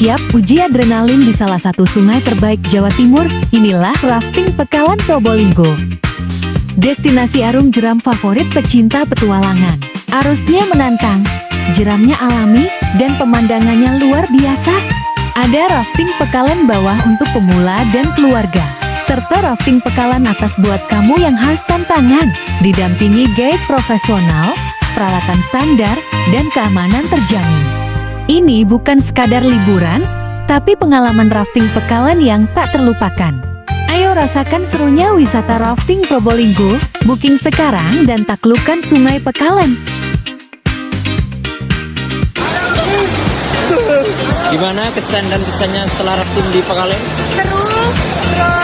Siap uji adrenalin di salah satu sungai terbaik Jawa Timur? Inilah rafting Pekalan Probolinggo. Destinasi arum jeram favorit pecinta petualangan. Arusnya menantang, jeramnya alami, dan pemandangannya luar biasa. Ada rafting Pekalan bawah untuk pemula dan keluarga, serta rafting Pekalan atas buat kamu yang haus tantangan, didampingi guide profesional, peralatan standar, dan keamanan terjamin. Ini bukan sekadar liburan, tapi pengalaman rafting Pekalan yang tak terlupakan. Ayo rasakan serunya wisata rafting Probolinggo, booking sekarang dan taklukkan Sungai Pekalan. Gimana kesan dan kesannya setelah rafting di Pekalan? Seru, terus